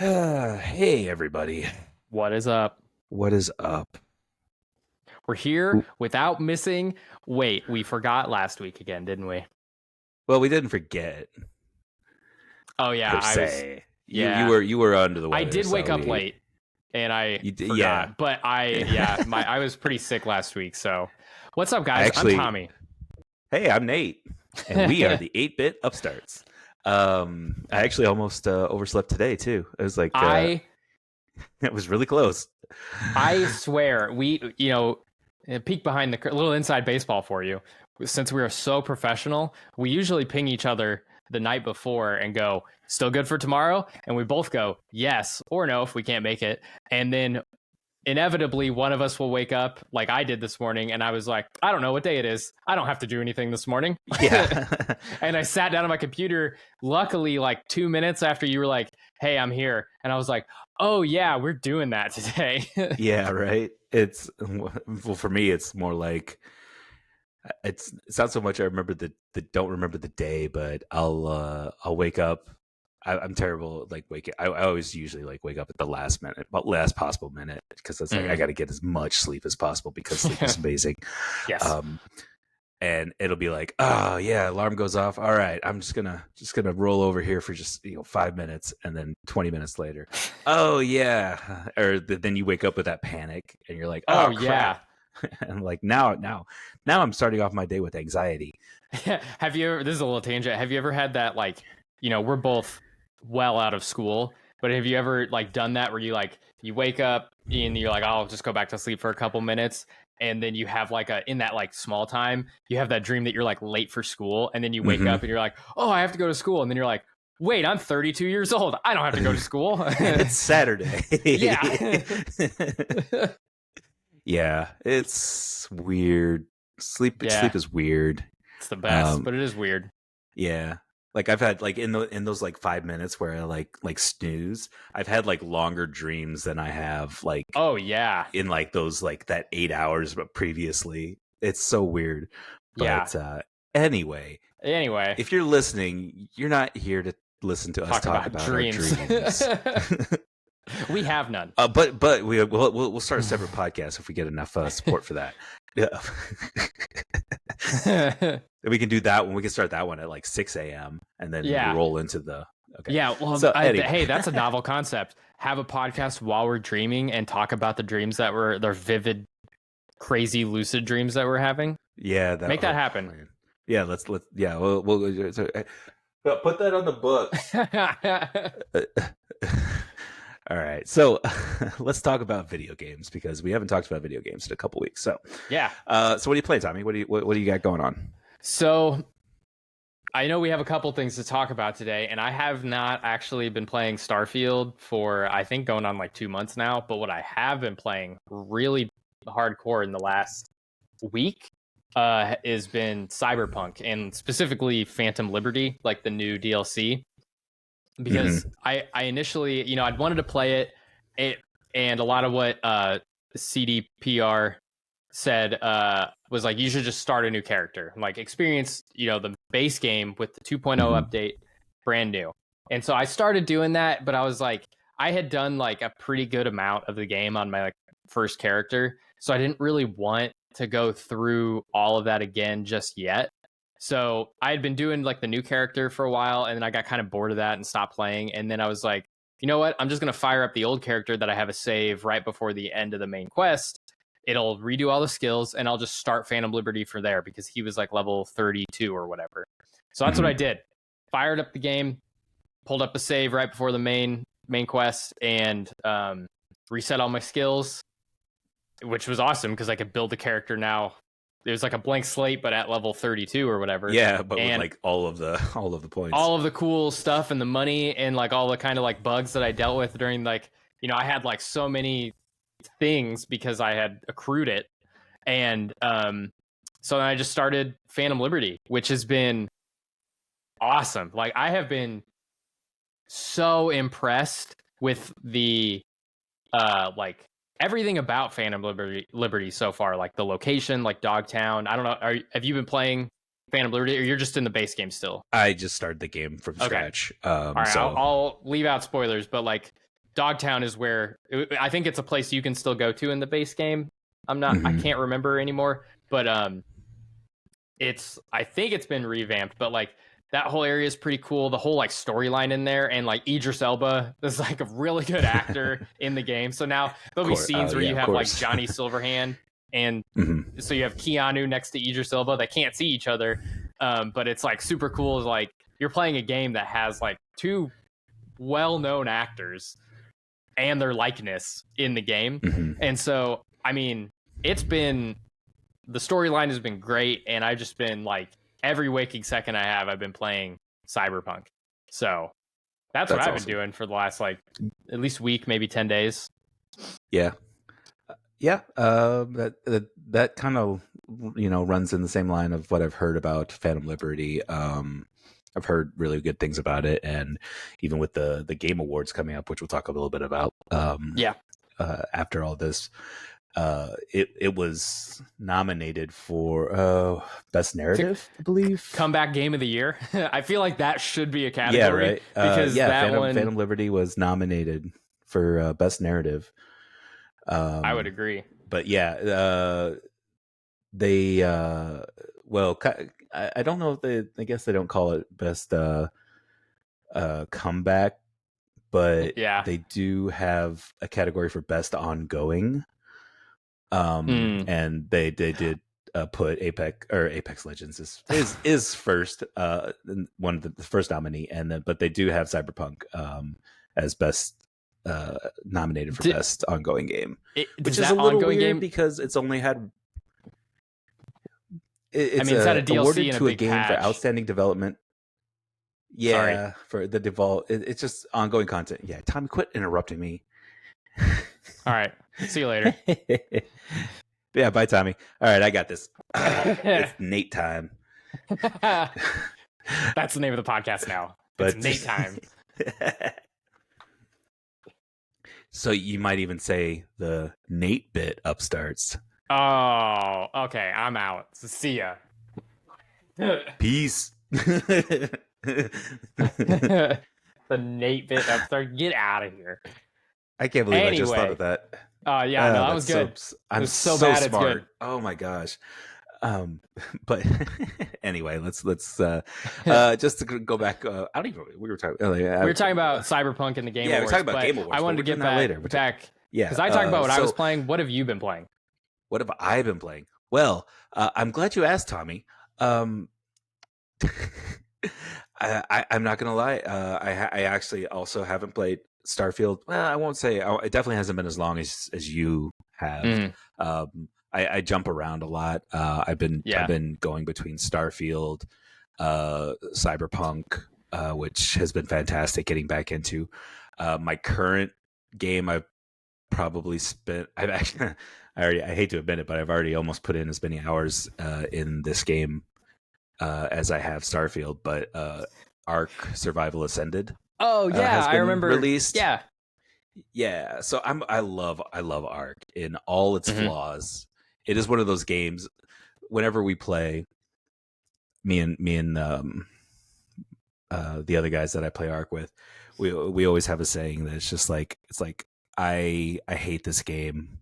Hey, everybody. What is up? What is up? We're here without missing. Wait, we forgot last week again, didn't we? Well, we didn't forget Oh yeah, per se. You yeah. were under the I weather, did wake so up late and I yeah. forgot. But I was pretty sick last week. So, what's up, I guys? I'm actually, Tommy. hey, I'm Nate, and we are the 8-bit Upstarts. I actually almost overslept today too. It was like I it was really close. I swear a peek behind the little inside baseball for you. Since we are so professional, we usually ping each other the night before and go, still good for tomorrow? And we both go, yes or no if we can't make it. And then inevitably one of us will wake up like I did this morning and I was like, I don't know what day it is. I don't have to do anything this morning. Yeah. And I sat down on my computer, luckily like 2 minutes after you were like, hey, I'm here. And I was like, oh yeah, we're doing that today. Yeah, right. Well, for me it's more like it's not so much I remember the don't remember the day, but I'll wake up. I'm terrible at, like, waking. I always usually like wake up at the last minute, but last possible minute, because it's like I got to get as much sleep as possible because sleep is amazing. Yes. And it'll be like, oh yeah, alarm goes off. All right, I'm just gonna roll over here for just 5 minutes, and then 20 minutes later, oh yeah, or then you wake up with that panic, and you're like, oh crap. Yeah. And like now I'm starting off my day with anxiety. Have you ever, this is a little tangent, have you ever had that, like, we're both well out of school, but have you ever like done that where you wake up and you're like, I'll just go back to sleep for a couple minutes, and then you have like in that like small time you have that dream that you're like late for school, and then you wake up and you're like, oh, I have to go to school, and then you're like, wait, I'm 32 years old, I don't have to go to school. It's Saturday. Yeah. Yeah, it's weird. Sleep is weird. It's the best, but it is weird. Yeah. Like I've had like in those like 5 minutes where I like snooze, I've had like longer dreams than I have like, oh yeah, in like those like that 8 hours but previously. It's so weird. But anyway, if you're listening, you're not here to listen to us talk about dreams. Our dreams. We have none. But we'll start a separate podcast if we get enough support for that. Yeah. We can do that one. We can start that one at like 6 a.m. and then roll into the. Okay. Yeah. Well, so, anyway. Hey, that's a novel concept. Have a podcast while we're dreaming and talk about the dreams they're vivid, crazy, lucid dreams that we're having. Yeah. Make that happen. Man. Yeah. Let's. Yeah. We'll put that on the book. All right, so let's talk about video games, because we haven't talked about video games in a couple weeks. So yeah. So what do you play, Tommy? What do you got going on? So I know we have a couple things to talk about today, and I have not actually been playing Starfield for, I think, going on like 2 months now. But what I have been playing really hardcore in the last week has been Cyberpunk, and specifically Phantom Liberty, like the new DLC. Because I initially, I'd wanted to play it, and a lot of what CDPR said was like, you should just start a new character, like experience, the base game with the 2.0 update, brand new. And so I started doing that, but I was like, I had done like a pretty good amount of the game on my like first character, so I didn't really want to go through all of that again just yet. So I had been doing like the new character for a while, and then I got kind of bored of that and stopped playing. And then I was like, you know what? I'm just going to fire up the old character that I have a save right before the end of the main quest. It'll redo all the skills, and I'll just start Phantom Liberty for there, because he was like level 32 or whatever. So that's what I did. Fired up the game, pulled up a save right before the main quest, and reset all my skills, which was awesome because I could build the character now. There's like a blank slate, but at level 32 or whatever. Yeah, but with like all of the points, all of the cool stuff and the money, and like all the kind of like bugs that I dealt with during like, I had like so many things because I had accrued it. And so then I just started Phantom Liberty, which has been awesome. Like I have been so impressed with the like everything about Phantom Liberty so far, like the location, like Dogtown. I don't know. Have you been playing Phantom Liberty, or you're just in the base game still? I just started the game from scratch. All right, so I'll leave out spoilers, but like Dogtown is where I think it's a place you can still go to in the base game. I can't remember anymore, but I think it's been revamped, but like that whole area is pretty cool. The whole like storyline in there, and like Idris Elba is like a really good actor in the game. So now there'll be scenes where you have like Johnny Silverhand, and so you have Keanu next to Idris Elba. They can't see each other, but it's like super cool. Is like you're playing a game that has like two well-known actors and their likeness in the game, and so I mean, the storyline has been great, and I've just been like every waking second I've been playing Cyberpunk. So that's what I've been doing for the last like at least week, maybe 10 days. Yeah. That kind of runs in the same line of what I've heard about Phantom Liberty. I've heard really good things about it, and even with the Game Awards coming up, which we'll talk a little bit about. After all this. It was nominated for best narrative, I believe. Comeback Game of the Year. I feel like that should be a category. Yeah, right. Because Phantom Liberty was nominated for best narrative. I would agree. But yeah, they well, I don't know if I guess they don't call it best comeback, but they do have a category for best ongoing. And they did put Apex Legends is first, one of the first nominee, but they do have Cyberpunk as best nominated for best ongoing game, which is a little weird game because it's only had. It's had a DLC awarded to a game patch. For outstanding development. Yeah, for the default, it's just ongoing content. Yeah, Tommy, quit interrupting me. All right. See you later. Yeah, bye, Tommy. All right, I got this. It's Nate time. That's the name of the podcast now. It's Nate time. So you might even say the Nate bit upstarts. Oh, okay. I'm out. So see ya. Peace. The Nate bit upstart. Get out of here. I can't believe I just thought of that. Yeah, no, that was good. I'm so bad. Smart. It's good. Oh my gosh. But anyway, let's just to go back. I don't even. We were talking about Cyberpunk and the Game Awards. Yeah, we were talking about Game Awards. I wanted to get that later. Back. Yeah, because I talked about what I was playing. What have you been playing? What have I been playing? Well, I'm glad you asked, Tommy. I'm not gonna lie. I actually also haven't played Starfield. Well, I won't say it definitely hasn't been as long as you have. I jump around a lot. I've been going between Starfield, Cyberpunk, which has been fantastic getting back into. My current game I've probably spent I hate to admit it, but I've already almost put in as many hours in this game as I have Starfield, but ARK Survival Ascended. Oh yeah, I remember released. Yeah. So I love ARK in all its flaws. It is one of those games. Whenever we play, me and the other guys that I play ARK with, we always have a saying that it's like I hate this game.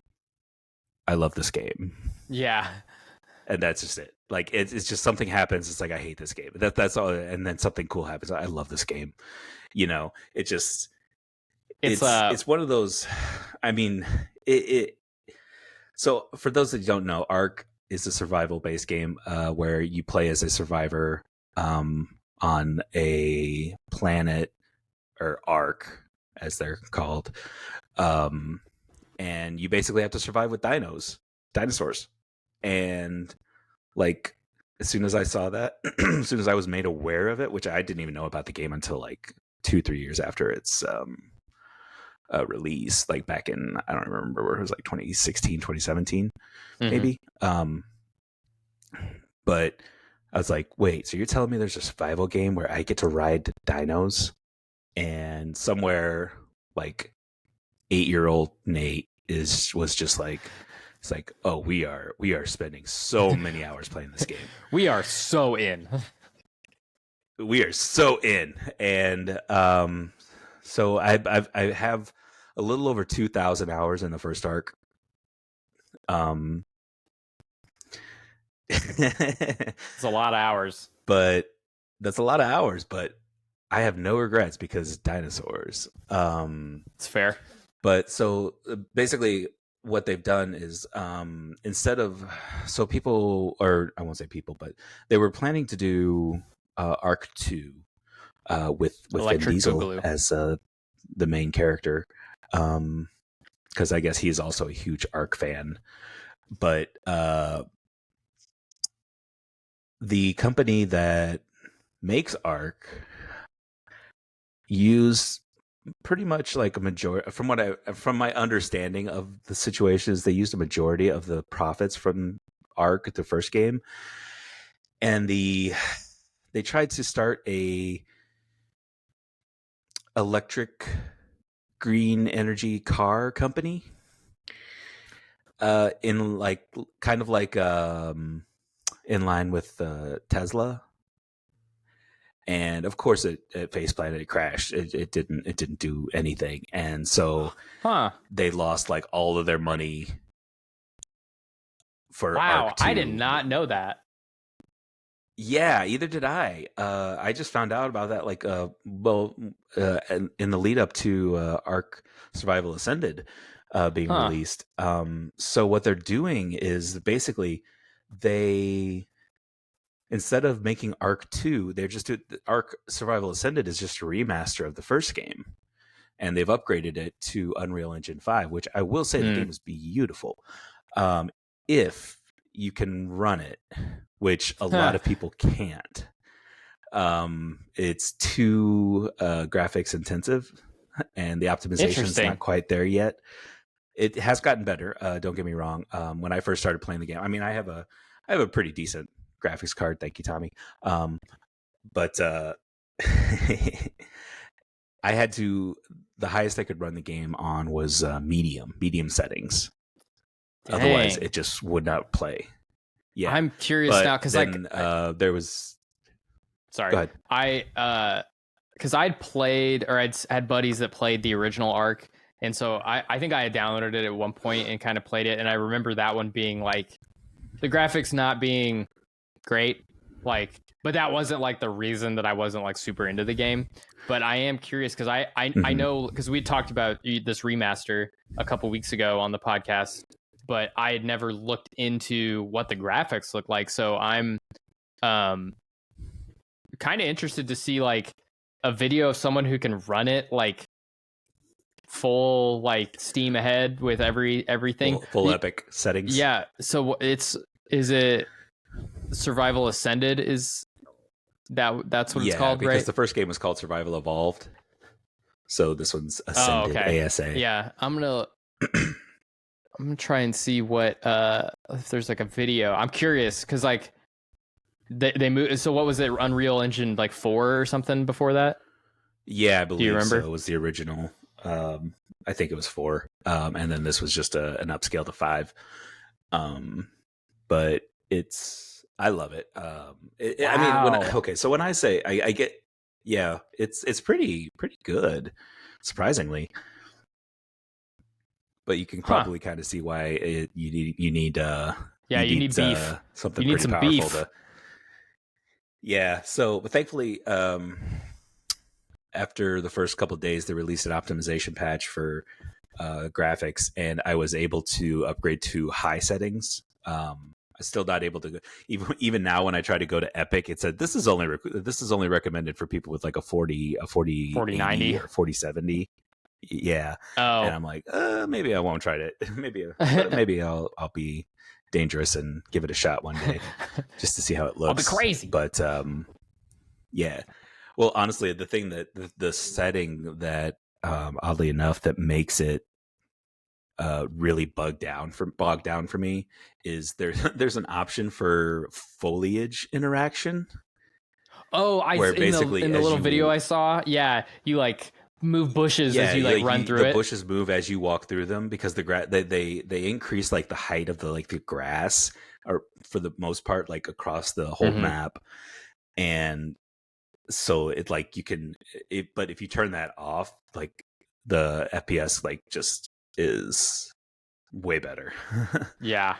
I love this game. Yeah. And that's just it. Like it's just something happens. It's like I hate this game. That's all. And then something cool happens. I love this game. It's one of those. I mean, So for those that don't know, ARK is a survival-based game where you play as a survivor on a planet, or ARK as they're called, and you basically have to survive with dinosaurs. And like, as soon as I saw that, as soon as I was made aware of it, which I didn't even know about the game until like 2-3 years after its release, like back in, I don't remember where it was, like 2016, 2017, maybe. But I was like, wait, so you're telling me there's a survival game where I get to ride dinos? And somewhere like 8-year-old Nate was just like, it's like, oh, we are spending so many hours playing this game. We are so in. We are so in. And so I have a little over 2,000 hours in the first arc. Um, It's a lot of hours. but that's a lot of hours. But I have no regrets because dinosaurs. It's fair. But so basically, what they've done is instead of so people, or I won't say people, but they were planning to do Arc 2 with Vin Electric Diesel Boogaloo. as the main character, because I guess he is also a huge Arc fan. But the company that makes Arc use pretty much like a majority from my understanding of the situation is they used a majority of the profits from Arc, the first game, and they tried to start a electric green energy car company in like kind of like in line with Tesla. And of course, at Face Planet it crashed. It didn't do anything, and so they lost like all of their money for Wow, Arc 2. I did not know that. Yeah, either did I. I just found out about that like in the lead up to Arc Survival Ascended being released. So what they're doing is basically they, instead of making Arc 2, they're just Arc Survival Ascended is just a remaster of the first game. And they've upgraded it to Unreal Engine 5, which I will say the game is beautiful. If you can run it, which a lot of people can't. It's too graphics intensive, and the optimization's not quite there yet. It has gotten better. Don't get me wrong. When I first started playing the game, I mean, I have a pretty decent graphics card. Thank you, Tommy. But I had to. The highest I could run the game on was medium settings. Dang. Otherwise, it just would not play. Yeah, I'm curious now because like there was. Sorry, go ahead. Because I'd played or I'd had buddies that played the original Arc, and so I think I had downloaded it at one point and kind of played it, and I remember that one being like the graphics not being great, like, but that wasn't like the reason that I wasn't like super into the game. But I am curious because I know because we talked about this remaster a couple weeks ago on the podcast, but I had never looked into what the graphics look like. So I'm kind of interested to see like a video of someone who can run it like full like steam ahead with everything full epic settings. Yeah. So is it Survival Ascended? Is that's what it's called, because right? the first game was called Survival Evolved. So this one's Ascended, ASA. Yeah, I'm gonna try and see what if there's like a video. I'm curious because like they moved. So what was it? Unreal Engine like 4 or something before that? Yeah, I believe. Do you remember? So. It was the original. I think it was 4, and then this was just an upscale to 5. But I love it. Wow. I mean, so when I say I get, yeah, it's pretty good, surprisingly. But you can probably kind of see why you need you need beef. Something you need pretty some powerful beef. Yeah. So, but thankfully, after the first couple of days, they released an optimization patch for graphics, and I was able to upgrade to high settings. I'm still not able to even now when I try to go to Epic, it said this is only recommended for people with like a 4090 or 4070. Yeah. Oh. And I'm like, maybe I won't try it. maybe I'll be dangerous and give it a shot one day just to see how it looks. I'll be crazy. But yeah. Well, honestly, the thing that the setting that oddly enough that makes it really bogged down for me is there's an option for foliage interaction. Oh, where basically in the little video I saw, yeah, you like move bushes as you like run through it. The bushes move as you walk through them because they increase like the height of the grass, or for the most part like across the whole map, and so it like you can but if you turn that off, like the FPS like just is way better. Yeah.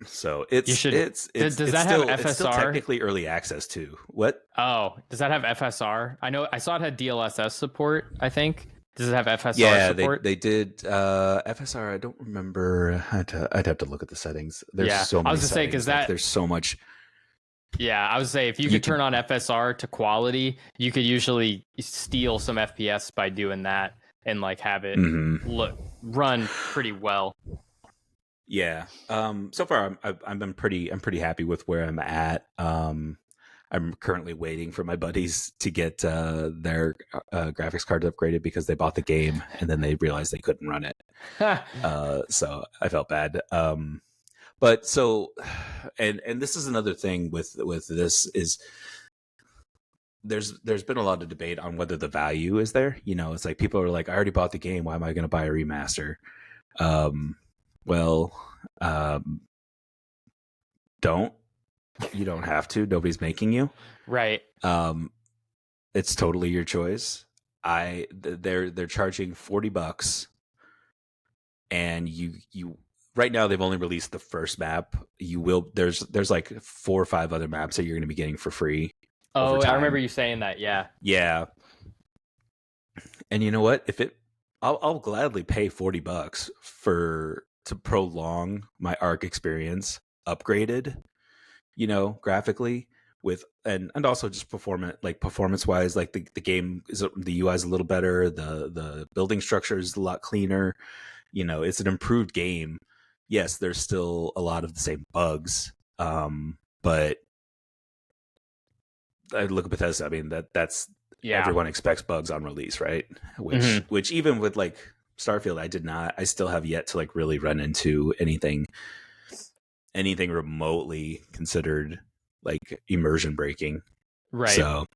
So You should. Does that have it's still FSR? technically early access too. What? Oh, does that have FSR? I know I saw it had DLSS support, I think. Does it have FSR Yeah, support? they did FSR. I don't remember. I'd have to look at the settings. There's Yeah. so I many was gonna say because settings. Like that there's so much yeah, I would say if you you could could. turn on FSR to quality, you could usually steal some FPS by doing that and like have it Mhm. look run pretty well. Yeah. So far, I'm pretty happy with where I'm at. I'm currently waiting for my buddies to get their graphics cards upgraded because they bought the game and then they realized they couldn't run it. So I felt bad. But so, and this is another thing with this is there's been a lot of debate on whether the value is there. You know, it's like people are like, I already bought the game. Why am I going to buy a remaster? Um, well, um, don't you don't have to. Nobody's making you. Right. Um, it's totally your choice. They're charging $40, and you right now they've only released the first map. You will there's like 4 or 5 other maps that you're going to be getting for free over Oh, I remember time. you saying that. Yeah. Yeah, and you know what? If it, I'll gladly pay $40 for to prolong my ARK experience, upgraded, you know, graphically with and also just performance wise, like the game is the UI is a little better, the building structure is a lot cleaner, you know, it's an improved game. Yes, there's still a lot of the same bugs, but I look at Bethesda. I mean that's Yeah. everyone expects bugs on release, right? Mm-hmm. Which even with like Starfield, I did not. I still have yet to like really run into anything remotely considered like immersion breaking. Right. So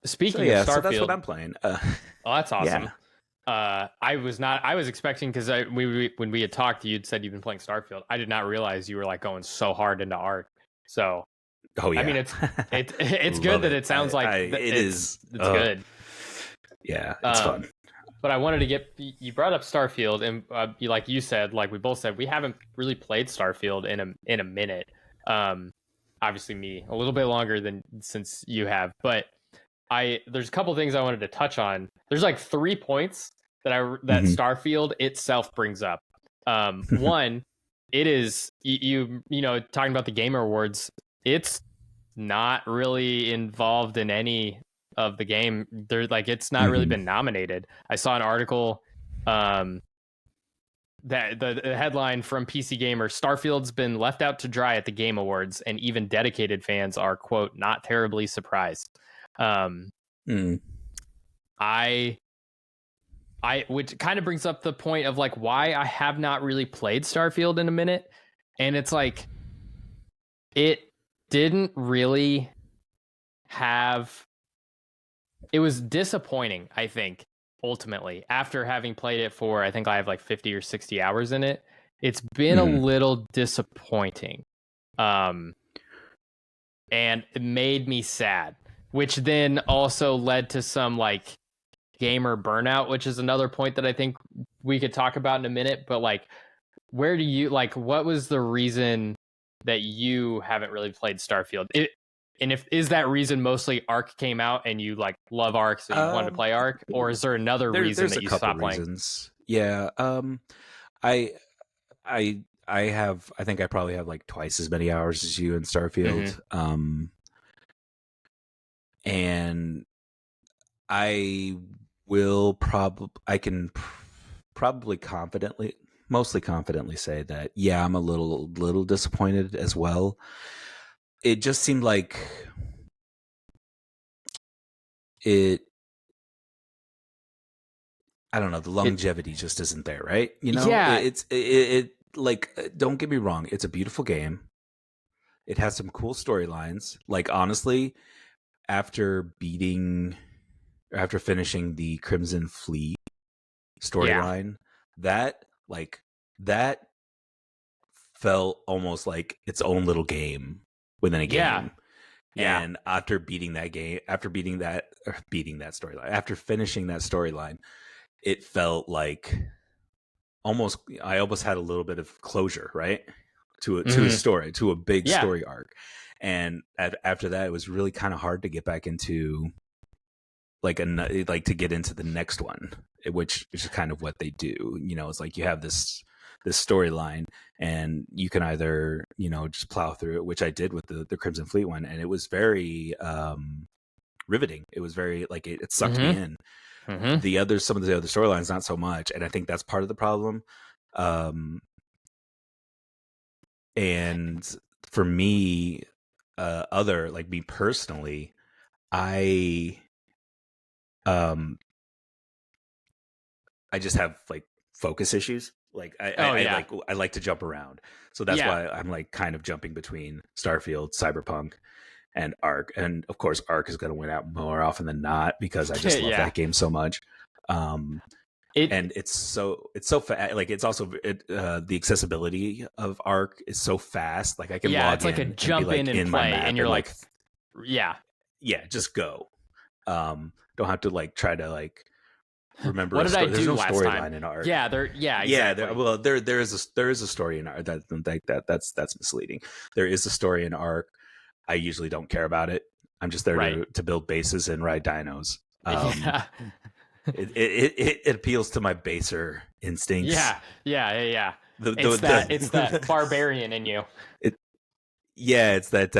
Speaking of yeah, so that's what Starfield, I'm playing. oh, that's awesome. Yeah. I was not. I was expecting because when we had talked, you'd said you've been playing Starfield. I did not realize you were like going so hard into ARK. So Oh I mean, yeah. it's good Love that it. it sounds like It is. it's good. Yeah, it's fun. But I wanted to get you brought up Starfield, and like you said, like we both said, we haven't really played Starfield in a minute. Obviously me a little bit longer than since you have, but there's a couple things I wanted to touch on. There's like 3 points that Mhm. Starfield itself brings up. One, it is you know talking about the Gamer Awards. It's not really involved in any of the game. They're like it's not really Mhm. been nominated. I saw an article that the headline from PC Gamer: Starfield's been left out to dry at the Game Awards, and even dedicated fans are quote not terribly surprised. Um, Mm. I which kind of brings up the point of like why I have not really played Starfield in a minute, and it's like it didn't really have it was disappointing, I think, ultimately, after having played it for I think I have like 50 or 60 hours in it. It's been a Mhm. little disappointing. Um and it made me sad, which then also led to some like gamer burnout, which is another point that I think we could talk about in a minute, but like where do you like what was the reason that you haven't really played Starfield? And if is that reason mostly ARK came out and you like love ARK so you wanted to Um, play ARK, or is there another reason there's that a you couple stopped playing? reasons. Yeah. I I have. I think I probably have like twice as many hours as you in Mm-hmm. Starfield. And I will probably. I can probably mostly confidently say that. Yeah, I'm a little disappointed as well. It just seemed like it. I don't know. The It longevity just isn't there, right? You know, yeah, it like. Don't get me wrong. It's a beautiful game. It has some cool storylines. Like honestly, after after finishing the Crimson Fleet yeah, storyline, that like that felt almost like its own little game within a yeah. game. Yeah. And after beating that game, after beating that storyline, after finishing that storyline, it felt like I almost had a little bit of closure, right? To a Hmm. story, to a big Yeah. story arc. And after that, it was really kind of hard to get back into like to get into the next one, which is kind of what they do. It's like you have this storyline, and you can either just plow through it, which I did with the Crimson Fleet one, and it was very riveting. It was very like it sucked me Hmm. in. Hmm. Some of the other storylines not so much, and I think that's part of the problem. And for me, other like me personally, I um I just have like focus issues. Like Oh yeah. I like to jump around, so that's Yeah. why I'm like kind of jumping between Starfield, Cyberpunk, and ARK. And of course, ARK is going to win out more often than not because I just love Yeah. that game so much. Um, It and like it's also the accessibility of ARK is so fast. Like I can yeah, log it's like a in and be jump in like and in my play, and map you're and like, like yeah. yeah, just go. Don't have to like try to like remember What a did I story. There's do no last time? storyline in ARK. Yeah, there. Yeah, Yeah, exactly. there is a story in ARK that's misleading. There is a story in ARK. I usually don't care about it. I'm just there Right. to build bases and ride dinos. Yeah. It appeals to my baser instincts. Yeah. Yeah. Yeah. Yeah. It's that The barbarian in you. it, yeah, it's that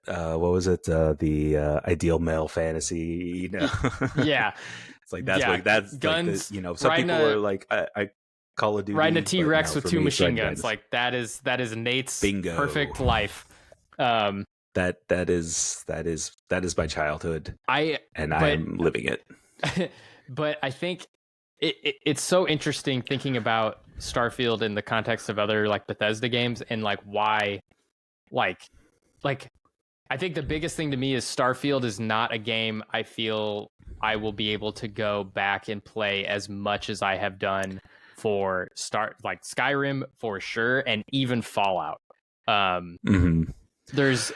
what was it? The ideal male fantasy. Yeah. It's like Yeah. that's like the Guns some riding people a are like I Call of riding a Duty, but T-Rex no, with for two me it's machine riding guns. dinos. Like that is Nate's Bingo. perfect life. Um That is my childhood, I and I but am living it. but I think it's so interesting thinking about Starfield in the context of other like Bethesda games and like why like like I think the biggest thing to me is Starfield is not a game I feel I will be able to go back and play as much as I have done for like Skyrim for sure, and even Fallout. Hmm. There's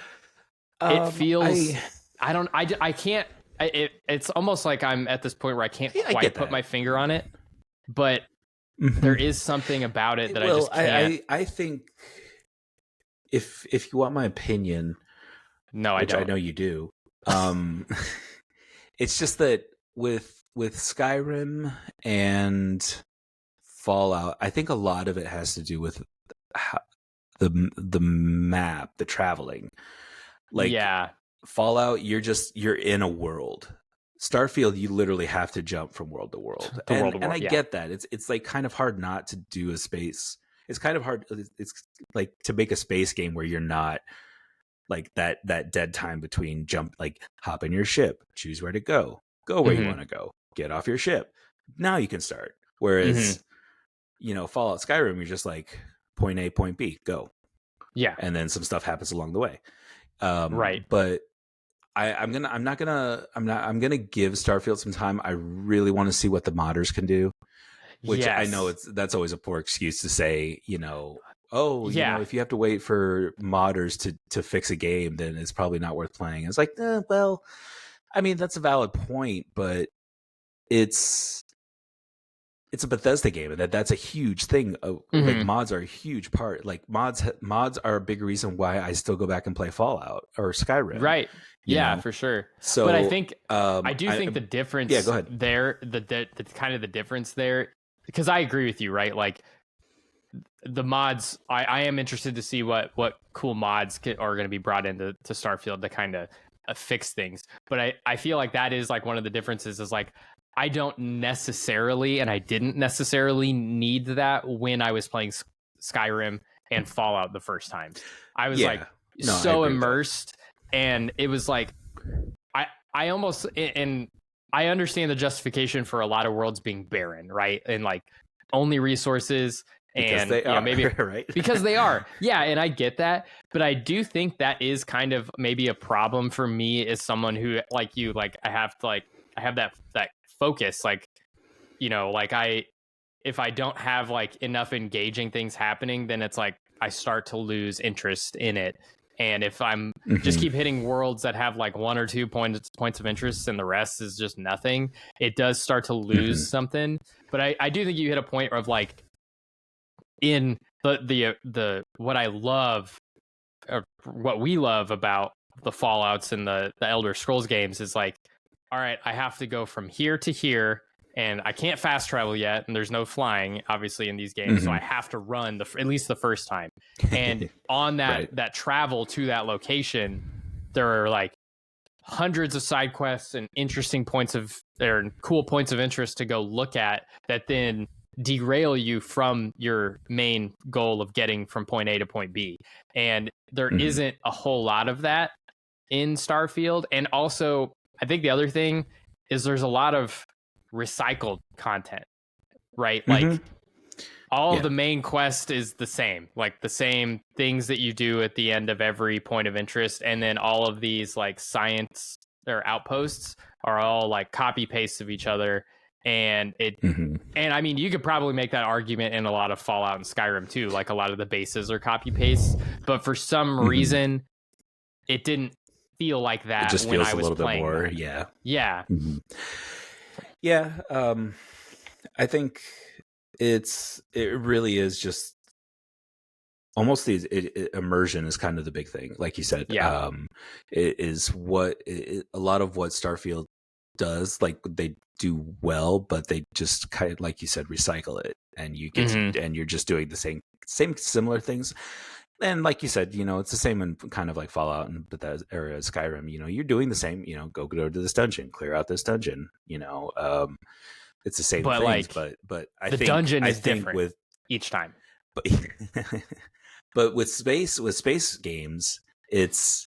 it feels I I can't it's almost like I'm at this point where I can't I quite get put that. my finger on it, but there Mhm. is something about it that I Well, just can't. I think if you want my opinion, No, I which I don't. know you do, um, it's just that with Skyrim and Fallout, I think a lot of it has to do with how, the map, the traveling. Like Yeah, Fallout, you're in a world. Starfield, you literally have to jump from world to world, the World of and War. I Yeah. get that. It's like kind of hard not to do a space. It's kind of hard. It's like to make a space game where you're not like that dead time between jump, like hop in your ship, choose where to go where you Hmm. want to go, get off your ship. Now you can start. Hmm. Whereas Fallout Skyrim, you're just like point A, point B, go, Yeah. and then some stuff happens along the way. Right. But I'm gonna give Starfield some time. I really want to see what the modders can do, which I know Yes. that's always a poor excuse to say, oh, Yeah. if you have to wait for modders to fix a game, then it's probably not worth playing. It's like, well, I mean, that's a valid point, but it's a Bethesda game, and that's a huge thing. Like Hmm. mods are a huge part. Like mods are a big reason why I still go back and play Fallout or Skyrim. Right. You Yeah, know, for sure. But I so think I do think the yeah, difference go ahead. there, the kind of the difference there, because I agree with you, right? Like the mods, I am interested to see what cool mods are going to be brought into Starfield to kind of fix things. But I feel like that is like one of the differences is like I don't necessarily, and I didn't necessarily need that when I was playing Skyrim and Fallout the first times. I was like Yeah, no, I so agree with that. immersed, and it was like I almost, and I understand the justification for a lot of worlds being barren, right? And like only resources, Because and they are maybe right. because they are. Yeah, and I get that, but I do think that is kind of maybe a problem for me as someone who like you, like I have that focus, like like if I don't have like enough engaging things happening, then it's like I start to lose interest in it. And if I'm just Mhm. keep hitting worlds that have like 1 or 2 points of interest and the rest is just nothing, it does start to lose Mhm. something. But I do think you hit a point of like in the what I love or what we love about the Fallouts and the Elder Scrolls games is like, all right, I have to go from here to here, and I can't fast travel yet, and there's no flying, obviously, in these games, so I Mhm. have to run at least the first time. And on Right. that travel to that location, there are like hundreds of side quests and interesting points of or cool points of interest to go look at that then derail you from your main goal of getting from point A to point B. And there Mhm. isn't a whole lot of that in Starfield. And also, I think the other thing is there's a lot of recycled content, right? Mhm. Like all of Yeah. the main quest is the same, like the same things that you do at the end of every point of interest, and then all of these like science or outposts are all like copy pastes of each other. And Mhm. I mean, you could probably make that argument in a lot of Fallout and Skyrim too, like a lot of the bases are copy pastes, but for some Mhm. reason it didn't feel like It that just when feels I a was little bit playing more, them. yeah. Yeah. Mhm. Yeah, I think it really is just almost immersion is kind of the big thing. Like you said, Yeah. it is a lot of what Starfield does. Like they do well, but they just kind of, like you said, recycle it, and Mm-hmm. and you're just doing the same similar things. And like you said, it's the same in kind of like Fallout and Bethesda era Skyrim. You're doing the same. Go to this dungeon, clear out this dungeon. It's the same But things, like but the dungeon I is think different with each time. but but with space games, it's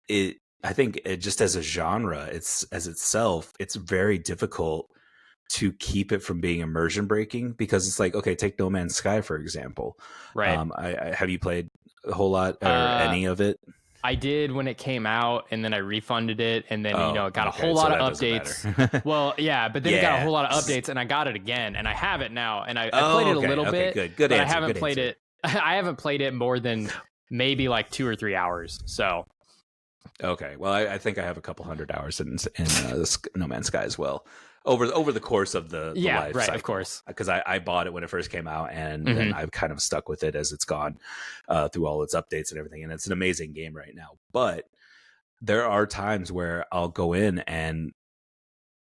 it. I think just as a genre, it's as itself, it's very difficult to keep it from being immersion breaking because it's like, okay, take No Man's Sky for example. Right. I have you played a whole lot or Uh, any of it? I did when it came out, and then I refunded it, and then Oh, it got a okay, whole so lot of that doesn't updates. matter. Well, yeah, but then it got a Yeah. whole lot of updates, and I got it again, and I have it now, and I played Oh, it a okay, little okay, bit, good but I answer, haven't good played answer. it. I haven't played it more than maybe like 2 or 3 hours. So Okay, well, I think I have a couple hundred hours in No Man's Sky as well over the course of the yeah, life right, of cycle course. because I bought it when it first came out and then Hmm. I've kind of stuck with it as it's gone through all its updates and everything, and it's an amazing game right now. But there are times where I'll go in and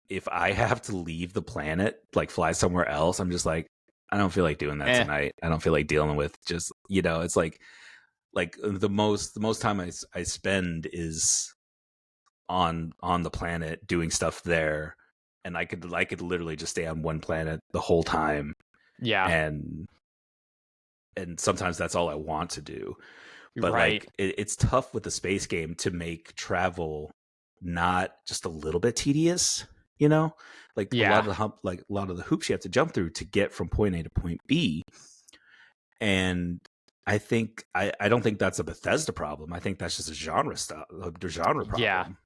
if I have to leave the planet, like fly somewhere else, I'm just like, I don't feel like doing that Eh, tonight. I don't feel like dealing with just it's like the most time I spend is on the planet doing stuff there, and I could literally just stay on one planet the whole time, yeah, and sometimes that's all I want to do. But right. like it's tough with the space game to make travel not just a little bit tedious, like a lot Yeah, of like a lot of the hoops you have to jump through to get from point A to point B. And I don't think that's a Bethesda problem. I think that's just a genre stuff, a genre yeah. problem.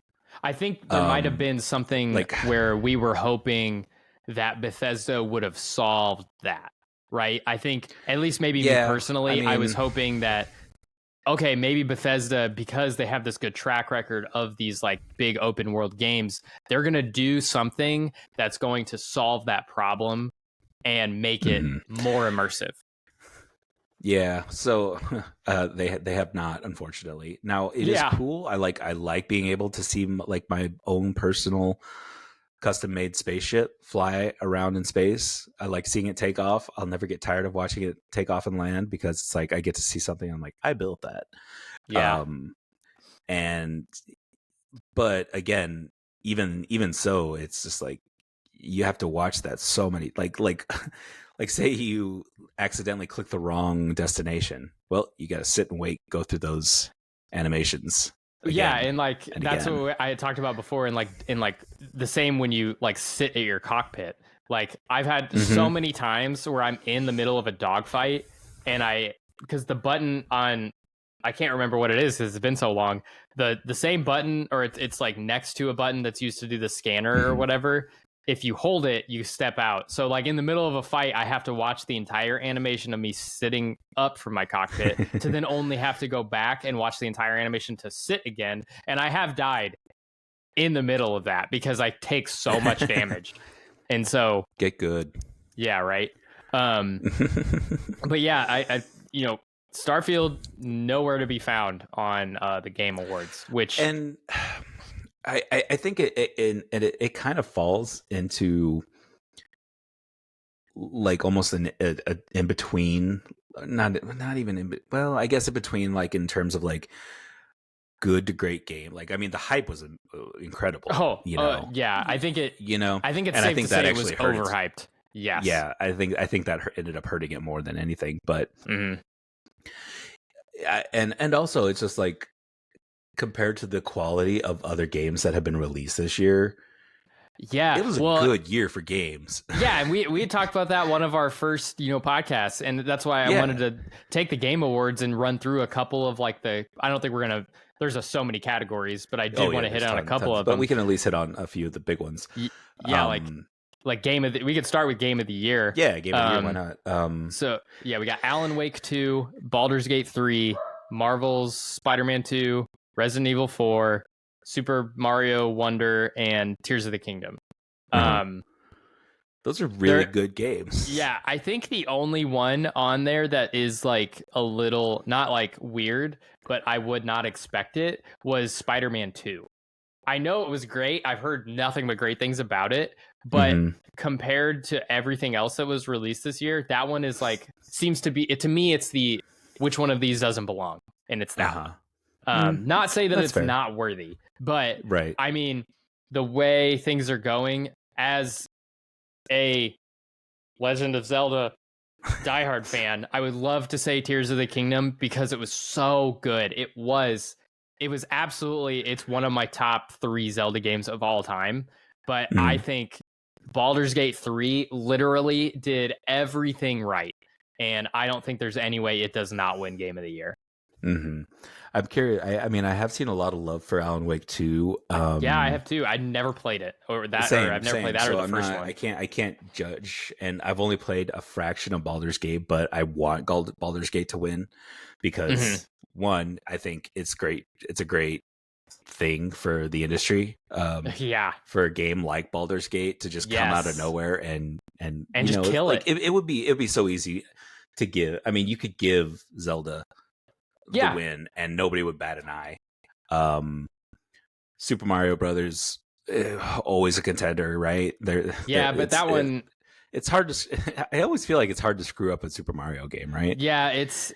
I think there might have Um, been something like where we were hoping that Bethesda would have solved that, right? I think, at least maybe me yeah, I personally, I was mean, hoping that, okay, maybe Bethesda, because they have this good track record of these like big open world games, they're going to do something that's going to solve that problem and make it mhm. more immersive. Yeah, so they have not, unfortunately. Now it is Yeah. cool. I like being able to see like my own personal custom made spaceship fly around in space. I like seeing it take off. I'll never get tired of watching it take off and land because it's like I get to see something. I'm like, I built that. Yeah. Um, and but again, even so, it's just like you have to watch that so many like like say you accidentally click the wrong destination. Well, you got to sit and wait, go through those animations Yeah, again and like and that's again. what I had talked about before, and like the same when you like sit at your cockpit. Like I've had so Mm-hmm. many times where I'm in the middle of a dogfight, and because the button on, I can't remember what it is because it's been so long. The same button, or it's like next to a button that's used to do the scanner or Mm-hmm. whatever. if you hold it, you step out. So like in the middle of a fight, I have to watch the entire animation of me sitting up from my cockpit to then only have to go back and watch the entire animation to sit again. And I have died in the middle of that because I take so much damage. And so get good. Yeah, right. But yeah, I Starfield nowhere to be found on the Game Awards, which and I think it kind of falls into like almost an in between, not even in, well, I guess in between, like in terms of like good to great game. Like, I mean, the hype was incredible. Yeah, I think it. I think it's and safe I think to that say it actually was hurt overhyped. Yes. Yeah, I think that ended up hurting it more than anything. But and also it's just like compared to the quality of other games that have been released this year. Yeah, it was a good year for games. Yeah, and we had talked about that one of our first podcasts, and that's why I wanted to take the Game Awards and run through a couple of like I don't think we're gonna. There's so many categories, but I did want to hit on a couple of them. But we can at least hit on a few of the big ones. Yeah, like game of we could start with Game of the Year. Yeah, Game of the Year. Why not? So yeah, we got Alan Wake 2, Baldur's Gate 3, Marvel's Spider-Man 2, Resident Evil 4, Super Mario Wonder, and Tears of the Kingdom. Those are really good games. Yeah, I think the only one on there that is like a little not like weird, but I would not expect it was Spider-Man 2. I know it was great. I've heard nothing but great things about it, but compared to everything else that was released this year, that one is like seems to be to me it's the which one of these doesn't belong, and it's that one. Not say that it's fair. Not worthy, but right. I mean, the way things are going as a Legend of Zelda diehard fan, I would love to say Tears of the Kingdom because it was so good. It was absolutely, it's one of my top 3 Zelda games of all time. But I think Baldur's Gate 3 literally did everything right. And I don't think there's any way it does not win Game of the Year. I'm curious. I mean, I have seen a lot of love for Alan Wake 2. Yeah, I have too. I never played it or that. I've never played that or the first one. I can't judge, and I've only played a fraction of Baldur's Gate, but I want Baldur's Gate to win because one, I think it's great. It's a great thing for the industry. For a game like Baldur's Gate to just come out of nowhere and just kill it. It would be so easy to give. I mean, you could give Zelda the win and nobody would bat an eye. Super Mario Brothers, always a contender, right? But that one, it's hard to. I always feel like it's hard to screw up a Super Mario game, right? Yeah, it's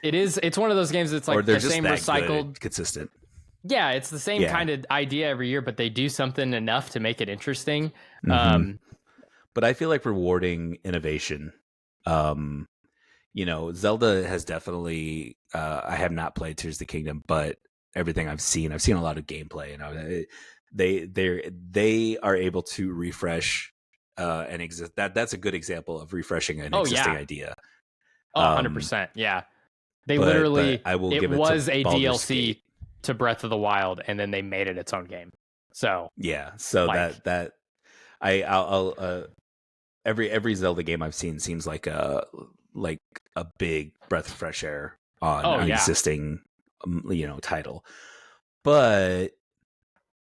one of those games that's like the same recycled, consistent. Yeah, it's the same kind of idea every year, but they do something enough to make it interesting. But I feel like rewarding innovation. Zelda has definitely. I have not played Tears of the Kingdom, but everything I've seen a lot of gameplay, and they are able to refresh and exist. That's a good example of refreshing an existing idea. 100%. Yeah, they literally. I will it give it was to a Baldur's DLC Gate. to Breath of the Wild, and then they made it its own game. So I'll every Zelda game I've seen seems like a big breath of fresh air on an existing title. But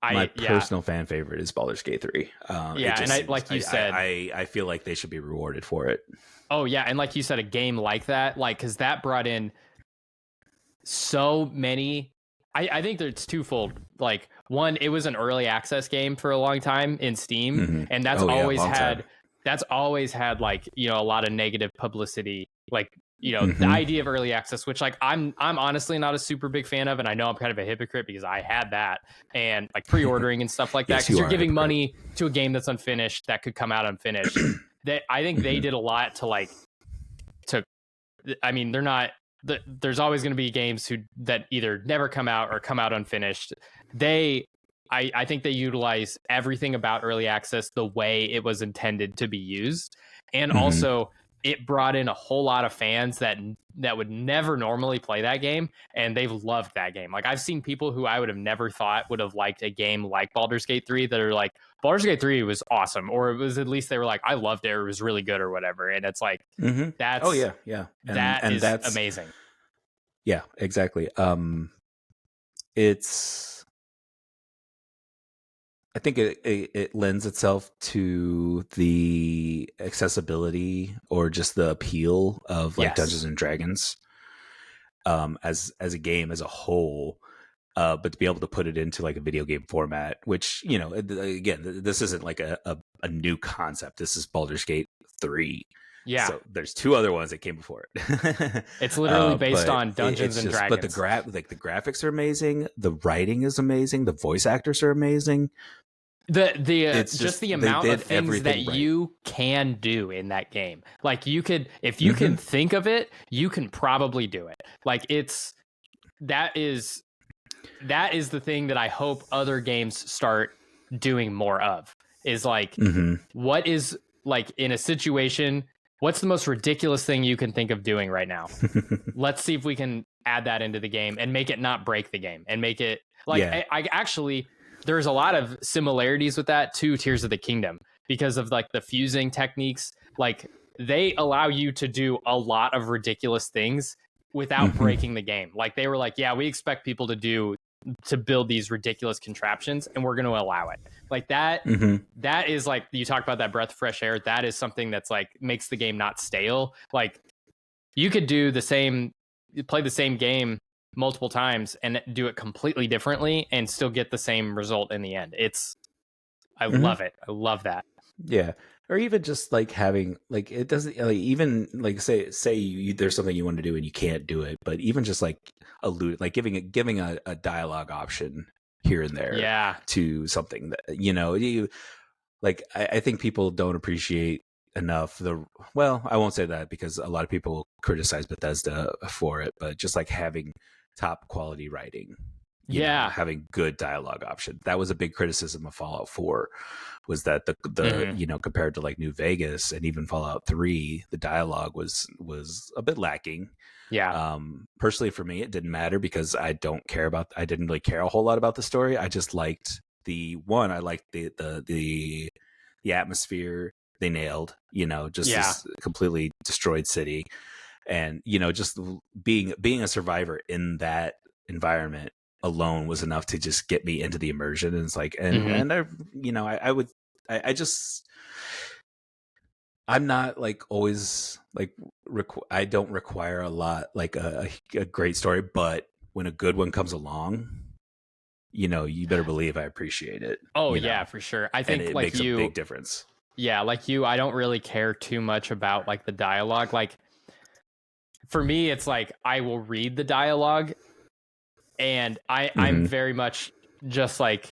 my personal fan favorite is Baldur's Gate 3. I feel like they should be rewarded for it. Oh yeah, and like you said, a game like that, because that brought in so many. I think that it's twofold. Like, one, it was an early access game for a long time in Steam, and that's always had like a lot of negative publicity. Like the idea of early access, which like I'm honestly not a super big fan of, and I know I'm kind of a hypocrite because I had that and like pre-ordering and stuff like that because you're giving money to a game that's unfinished that could come out unfinished. I think they did a lot to. I mean, they're not. There's always going to be games that either never come out or come out unfinished. I think they utilize everything about early access the way it was intended to be used, and also it brought in a whole lot of fans that would never normally play that game, and they've loved that game. Like, I've seen people who I would have never thought would have liked a game like Baldur's Gate 3 that are like, Baldur's Gate 3 was awesome, or it was, at least they were like, I loved it, or it was really good, or whatever. And it's like, that's, oh yeah, and that's amazing. Yeah, exactly. It's, I think it lends itself to the accessibility or just the appeal of like Dungeons and Dragons, as a game as a whole. But to be able to put it into like a video game format, which, you know, again, this isn't like a new concept. This is Baldur's Gate 3. Yeah. So there's 2 other ones that came before it. It's literally based on Dungeons and Dragons. But the graphics are amazing. The writing is amazing. The voice actors are amazing. It's just the amount of things that right. you can do in that game. Like, you could, if you can think of it, you can probably do it. Like, that is the thing that I hope other games start doing more of, is like, what is, like, in a situation, what's the most ridiculous thing you can think of doing right now? Let's see if we can add that into the game and make it not break the game, and make it like, I actually, there's a lot of similarities with that to Tears of the Kingdom, because of like the fusing techniques. Like, they allow you to do a lot of ridiculous things without breaking the game. Like, they were like, yeah, we expect people to build these ridiculous contraptions, and we're going to allow it. Like that, that is like, you talk about that breath of fresh air. That is something that's like, makes the game not stale. Like, you could play the same game multiple times and do it completely differently and still get the same result in the end. I love it. I love that. Yeah. Or even just like having, like, it doesn't, like, even like say there's something you want to do and you can't do it, but even just like giving a dialogue option here and there to something that, you know, like, I think people don't appreciate enough I won't say that, because a lot of people criticize Bethesda for it, but just like having top quality writing, you know, having good dialogue option. That was a big criticism of Fallout 4, was that the you know, compared to like New Vegas and even Fallout 3, the dialogue was a bit lacking. Personally for me, it didn't matter, because I didn't really care a whole lot about the story. I just liked the atmosphere they nailed, you know, just this completely destroyed city. And, you know, just being a survivor in that environment alone was enough to just get me into the immersion. And it's like, and I, you know, I'm not like always like, I don't require a lot, like a great story, but when a good one comes along, you know, you better believe I appreciate it. Oh yeah, for sure. I think, and it like, makes a big difference. Yeah, like you, I don't really care too much about like the dialogue. Like, for me, it's like, I will read the dialogue, and I'm very much just like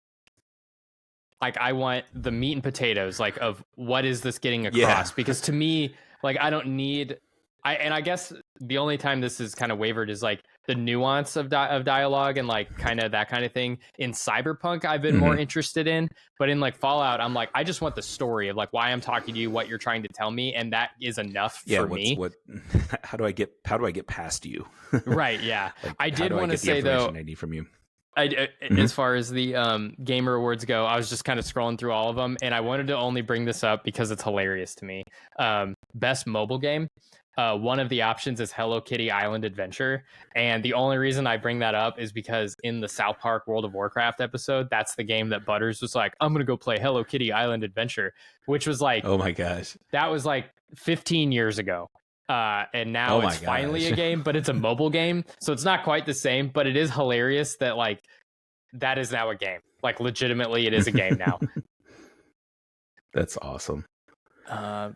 I want the meat and potatoes, like, of what is this getting across? Because to me, like, I don't need, I guess the only time this is kind of wavered is like the nuance of dialogue and like kind of that kind of thing. In Cyberpunk, I've been more interested in, but in like Fallout, I'm like, I just want the story of like why I'm talking to you, what you're trying to tell me, and that is enough for me. How do I get past you? Right? Yeah. Like, I did want to say though, I need from you. As far as the gamer awards go, I was just kind of scrolling through all of them, and I wanted to only bring this up because it's hilarious to me. Best mobile game. One of the options is Hello Kitty Island Adventure. And the only reason I bring that up is because in the South Park World of Warcraft episode, that's the game that Butters was like, I'm going to go play Hello Kitty Island Adventure, which was like, oh my gosh, that was like 15 years ago. And now it's finally a game, but it's a mobile game. So it's not quite the same, but it is hilarious that like, that is now a game. Like, legitimately, it is a game now. That's awesome.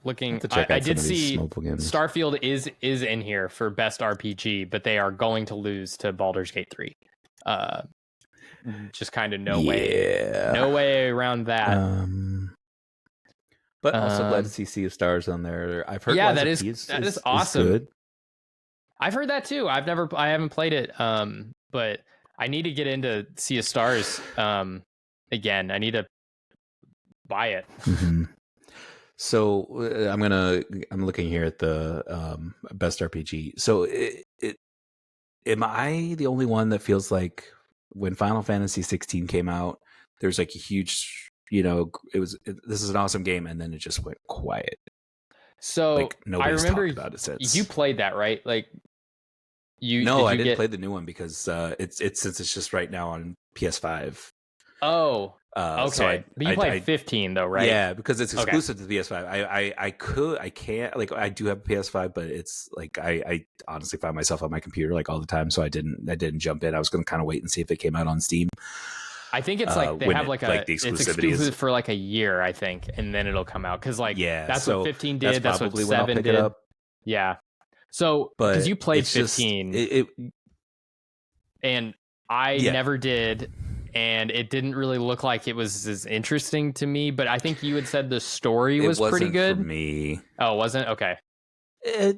Looking, I did see Starfield is in here for best RPG, but they are going to lose to Baldur's Gate 3. Just kind of no way around that. But also glad to see Sea of Stars on there. I've heard that is awesome. Good. I've heard that too. I haven't played it. But I need to get into Sea of Stars again. I need to buy it. So I'm looking here at the best RPG. So am I the only one that feels like when Final Fantasy 16 came out, there's like a huge, this is an awesome game, and then it just went quiet. So Like I nobody's remember talked about it you since. played that, right? Like No, did I you didn't get? play the new one because it's since it's just right now on PS5. Oh, So okay. But you played 15 though, right? yeah, because it's Okay. exclusive to the PS5. I can't, like, I do have a PS5, but it's like I honestly find myself on my computer like all the time, so I didn't jump in. I was going to kind of wait and see if it came out on Steam. I think it's like they When have it like like the it's exclusivity is, exclusive for like a year, I think, and then it'll come out because like yeah. that's what So 15 that's did. That's what probably when I'll 7 pick it did. up. Yeah. So because But you played it's just 15 it and I yeah, never did, and it didn't really look like it was as interesting to me. But I think you had said the story it was pretty wasn't for good. me. Oh, it wasn't? Okay. It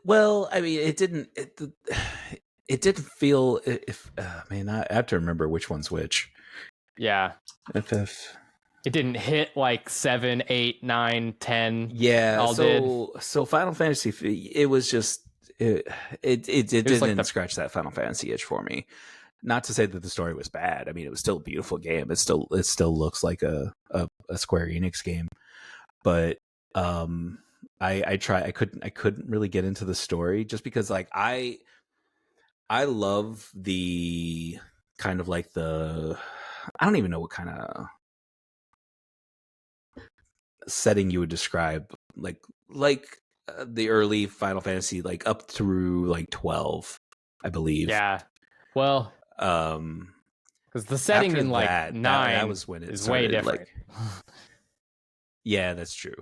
well, I mean, it didn't feel, if man, I have to remember which one's which. Yeah. If It didn't hit like 7, 8, 9, 10. Yeah, All did. so Final Fantasy, it was just it It was like didn't the scratch that Final Fantasy itch for me. Not to say that the story was bad. I mean, it was still a beautiful game. It still looks like a Square Enix game. But I couldn't really get into the story just because, like, I love the kind of like the, I don't even know what kind of setting you would describe, the early Final Fantasy, like up through like 12, I believe. yeah. Well, Um, because the setting After in like that 9 was when it is way started. different. Like, yeah, that's true.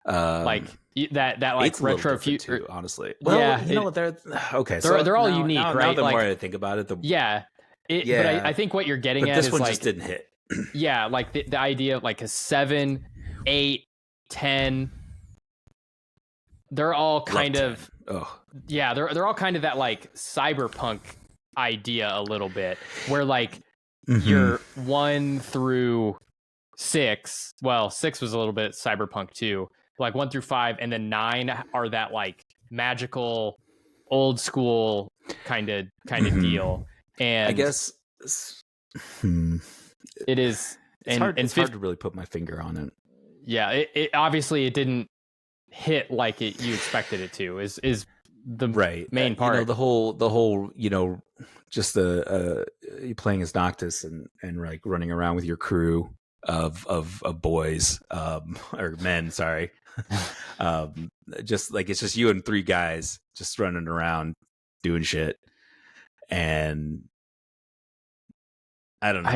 Like that like Eight's a little retro different future. too, honestly. Well, Yeah, you know what? They're okay. they're all now, unique, now, right? the Like, more I think about it, yeah. But yeah. I think what you're getting But at this is one like, just didn't hit. yeah, like the idea of like a 7, 8, 10. They're all kind Love of 10. Oh, yeah, they're all kind of that like cyberpunk idea a little bit, where like you're 1 through 6. Well, 6 was a little bit cyberpunk too. Like 1 through 5, and then 9 are that like magical, old school kind of deal. And I guess. Hmm. it is, It's and hard. It's hard to really put my finger on it. yeah, it obviously it didn't hit like you expected it to. Is the Right. main part. The whole, just the you playing as Noctis and like running around with your crew of boys, or men, sorry. Just like, it's just you and 3 guys just running around doing shit. And I don't know.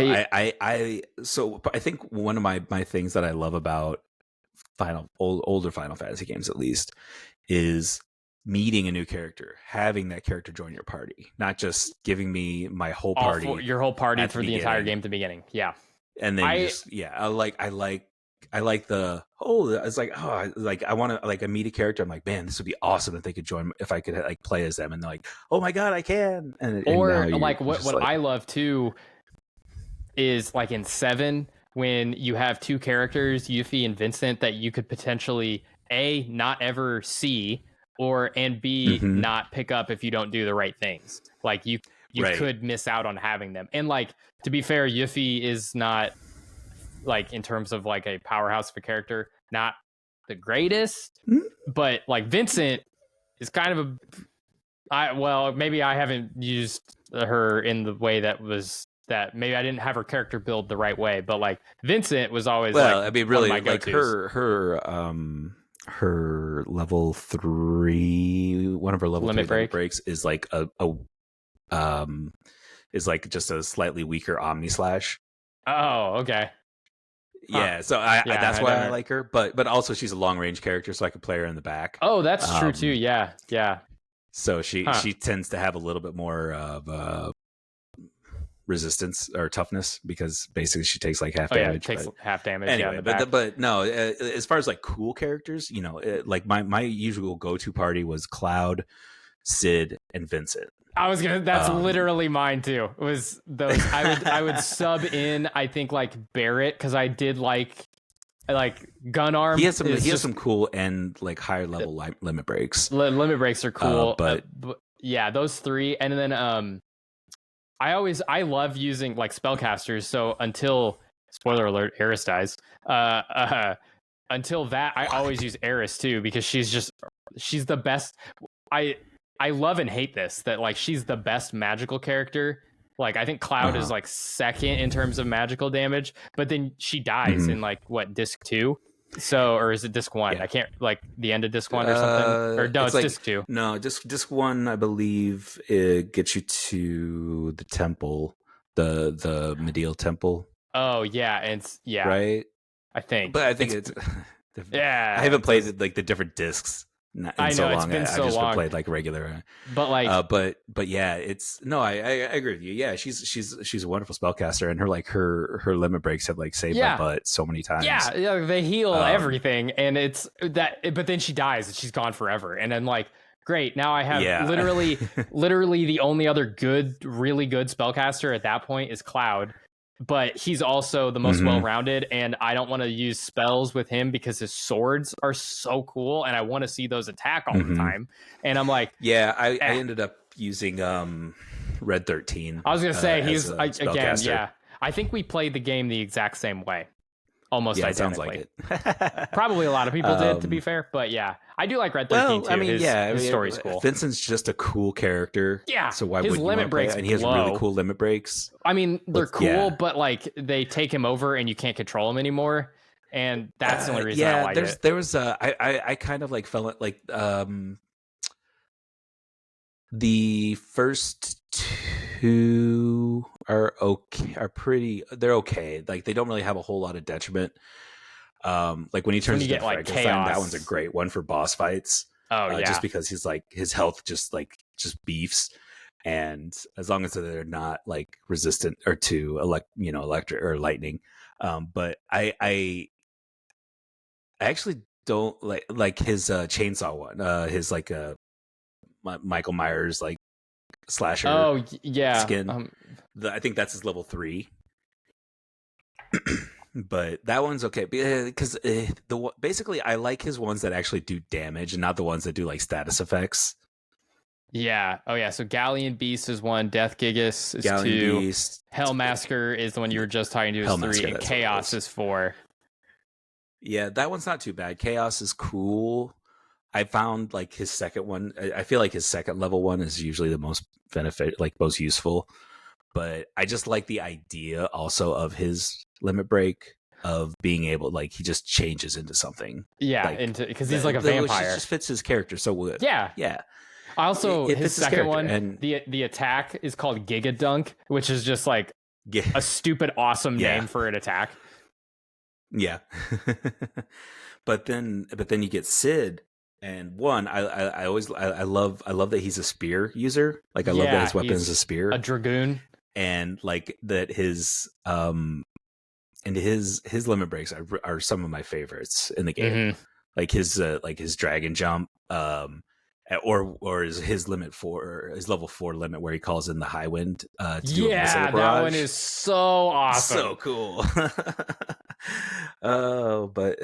So I think one of my things that I love about older Final Fantasy games, at least, is meeting a new character, having that character join your party, not just giving me my whole party, your whole party for the entire beginning, game at the beginning. Yeah. and then I like the, it's like, I want to, like, I meet a character, I'm like, man, this would be awesome if they could join, if I could like play as them, and they're like, oh my god, I can. Or like what I love too is like in 7, when you have 2 characters, Yuffie and Vincent, that you could potentially A, not ever see, and B, not pick up if you don't do the right things. Like you Right. could miss out on having them. And like, to be fair, Yuffie is not, like, in terms of like a powerhouse of a character, not the greatest, but like Vincent is kind of maybe I haven't used her in the way that maybe I didn't have her character build the right way, but like Vincent was always, well, like, I mean, one of really, my like go-tos. her level 3, one of her level Limit 3 break. breaks is like is like just a slightly weaker Omni Slash. Oh, okay. Yeah, so that's why I like her, but also she's a long range character, so I could play her in the back. Oh, that's true too. Yeah. So she tends to have a little bit more of resistance or toughness, because basically she takes like half damage. Yeah, it takes half damage. Anyway, yeah, but no, as far as like cool characters, like my usual go to party was Cloud, Sid, and Vincent. I was gonna. That's literally mine too. It was those. I would sub in, I think, like Barrett, because I did like like gun arm. He has some cool and like higher level limit breaks. Limit breaks are cool, but yeah, those three, and then I love using like spellcasters. So until spoiler alert, Eris dies. Until that, I always use Eris too because she's the best. I love and hate this that like she's the best magical character. Like I think Cloud is like second in terms of magical damage, but then she dies in like what disc 2. So, or is it disc 1? I can't like the end of disc 1 or something. Or no, it's like, disc 2. No, disc 1, I believe, it gets you to the temple, the Medial temple. Oh yeah, and right. I think, but I think it's yeah. I haven't played like the different discs. I know so long. It's been I've just played like regular, but like, but yeah, it's no. I agree with you. Yeah, she's a wonderful spellcaster, and her limit breaks have like saved my butt so many times. Yeah, they heal everything, and it's that. But then she dies, and she's gone forever. And then like, great, now I have literally the only other really good spellcaster at that point is Cloud. But he's also the most well-rounded, and I don't want to use spells with him because his swords are so cool, and I want to see those attack all the time. And I'm like, I ended up using Red 13. I was gonna say he's again, yeah. I think we played the game the exact same way, almost identically. Sounds like it. Probably a lot of people did, to be fair, but yeah, I do like Red 13 too. I mean, his story's cool. Vincent's just a cool character. Yeah, so why his would you limit breaks and he has really cool limit breaks. I mean, they're cool, but like they take him over and you can't control him anymore, and that's the only reason I like it. There was I kind of like felt like the first two are okay, they're okay. Like they don't really have a whole lot of detriment. Like when he turns into Frankenstein, that one's a great one for boss fights. Just because he's like his health just beefs, and as long as they're not like resistant or to electric or lightning. But I actually don't like his chainsaw one. His like Michael Myers like slasher. Skin. I think that's his level 3. But that one's okay because basically I like his ones that actually do damage and not the ones that do like status effects. Yeah. Oh yeah. So Galleon Beast is 1. Death Gigas is 2. Beast. Hell Masker is the one you were just talking to is 3. And Chaos is 4. Yeah, that one's not too bad. Chaos is cool. I found like his second one. I feel like his second level one is usually the most most useful. But I just like the idea also of his limit break of being able he just changes into something. Yeah, because he's like a vampire. It just fits his character so good. Yeah. Also, his second one, and the attack is called Giga Dunk, which is just like a stupid awesome name for an attack. Yeah. but then you get Sid. And one, I love that he's a spear user. Like I love that his weapon is a spear, a dragoon, and like that his his limit breaks are some of my favorites in the game. Like his dragon jump, or is his level 4 limit where he calls in the high wind. To do a missile barrage. That one is so awesome, so cool. But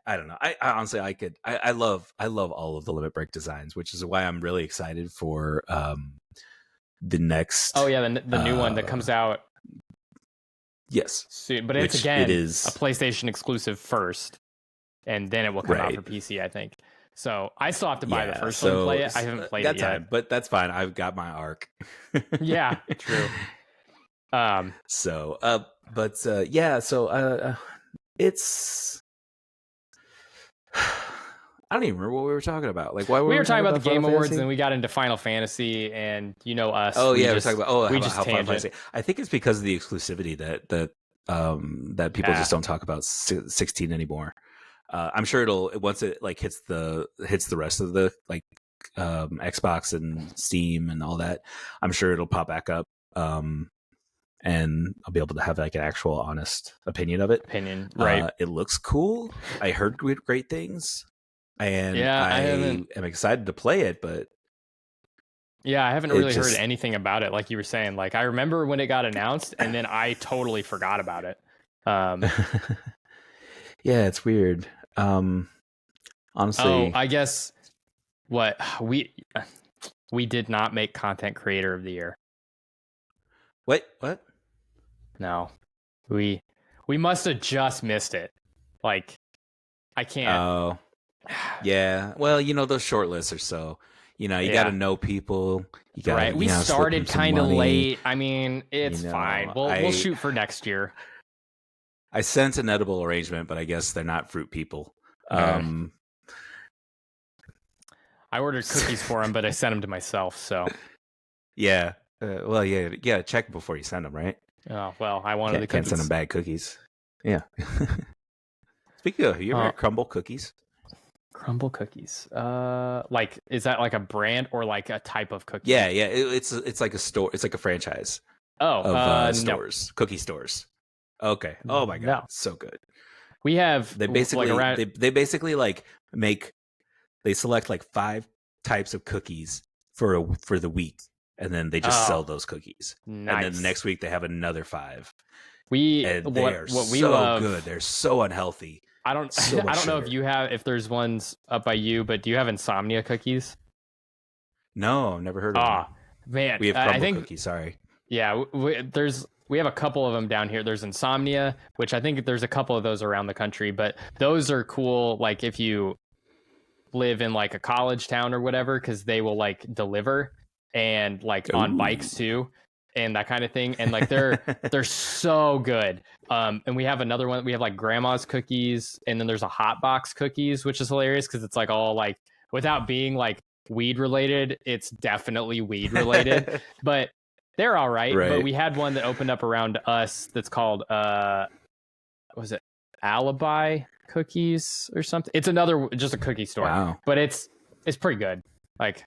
I don't know. I honestly I love all of the limit break designs, which is why I'm really excited for the next. Oh yeah, the new one that comes out. Yes, soon, but it is a PlayStation exclusive first, and then it will come out for PC, I think. So I still have to buy the first one to play it. I haven't played it yet, but that's fine. I've got my ARK. Yeah, true. So it's. I don't even remember what we were talking about. Like, why we were talking about the Game Awards, Fantasy? and we got into Final Fantasy, and us. Oh yeah, we were talking about how Final Fantasy. I think it's because of the exclusivity that people just don't talk about 16 anymore. I'm sure once it hits the rest of the Xbox and Steam and all that. I'm sure it'll pop back up. And I'll be able to have an actual honest opinion of it. Right? It looks cool. I heard great things, and I am excited to play it. But I haven't really heard anything about it. Like you were saying, like I remember when it got announced, and then I totally forgot about it. Yeah, it's weird. Oh, Honestly, I guess what we did not make content creator of the year. wait, what? No, we we must have just missed it. Like I can't. Oh, yeah. Well, those short lists are so. You got to Yeah, know people. You got to, right. We slip them started some kind of money. late. I mean, You it's fine. know, We'll I shoot for next year. I sent an edible arrangement, but I guess they're not fruit people. Uh, Um, I ordered cookies for him, but I sent them to myself. So, yeah. Well, yeah, yeah. Check before you send them, right? oh well, I wanted the Can't send them cookies. bad cookies. Yeah. Speaking of, have you ever Uh, had crumble cookies? Crumble cookies. Like is that like a brand or like a type of cookie? Yeah, yeah. It's like a store. It's like a franchise Oh, of no, stores, cookie stores. Okay. Oh my god, no. so good. We have They like basically around. they basically like make they select like five types of cookies for the week, and then they just sell Oh, those cookies. And then the nice. next week they have another five, We and they are what we so good. love. They're so unhealthy. I don't So I much don't know sugar. if there's ones up by you, but do you have insomnia cookies? No, I've never heard of them. Ah, man, We have I crumble think cookies. Sorry. yeah. We have a couple of them down here. There's insomnia, which I think there's a couple of those around the country, but those are cool. Like if you live in like a college town or whatever, because they will like deliver and like on Ooh. bikes too, and that kind of thing. And like they're so good. And we have another one. We have like grandma's cookies, and then there's a hot box cookies, which is hilarious because it's like all like without being like weed related, it's definitely weed related, but they're all right. But Right. we had one that opened up around us that's called what was it Alibi Cookies or something? It's another just a cookie store, Wow. but it's pretty good. Like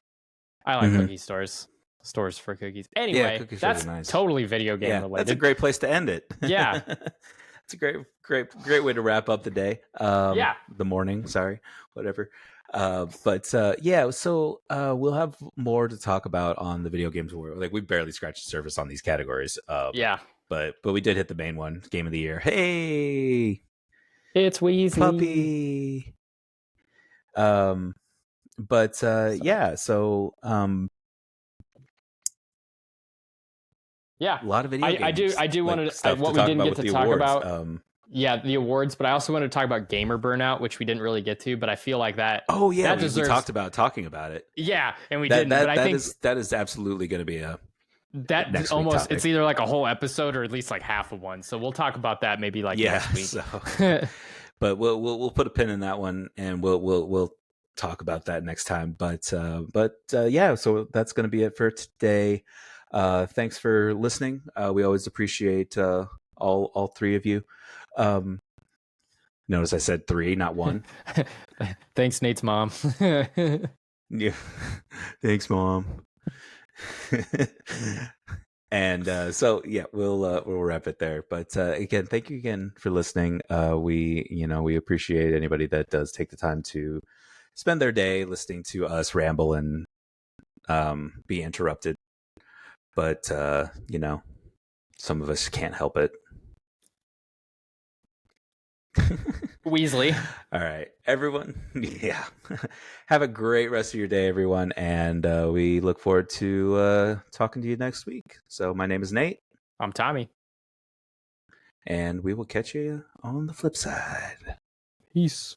I like Hmm. cookie stores for cookies. Yeah, Anyway, cookie stores are that's nice. totally video game Yeah, that's a related. great place to end it. Yeah, It's a great way to wrap up the day. yeah. The morning, sorry, whatever. But yeah, so we'll have more to talk about on the video games world. Like we barely scratched the surface on these categories. Yeah. But we did hit the main one, game of the year. Hey, It's Weasley. puppy. Um, but So, yeah, so yeah. a lot of video games I do want like to stuff to what we talk didn't about get with to the talk awards. about. Yeah, the awards, but I also want to talk about gamer burnout, which we didn't really get to, but I feel like Oh yeah, that we deserves talked about talking about it. yeah, and we That didn't, but that I that think is that is absolutely going to be a that next week almost it's topic. either like a whole episode or at least like half of one. So we'll talk about that maybe like Yeah, next week. so but we'll put a pin in that one and we'll talk about that next time. But yeah, so that's going to be it for today. Thanks for listening. We always appreciate all three of you. Um, Notice I said three, not one. Thanks, Nate's mom. Yeah. Thanks, mom. And so yeah, we'll wrap it there. But again, thank you again for listening. We appreciate anybody that does take the time to spend their day listening to us ramble and be interrupted. But some of us can't help it. Weasley. All right, everyone. Yeah. Have a great rest of your day, everyone. And we look forward to talking to you next week. So, my name is Nate, I'm Tommy. and we will catch you on the flip side. Peace.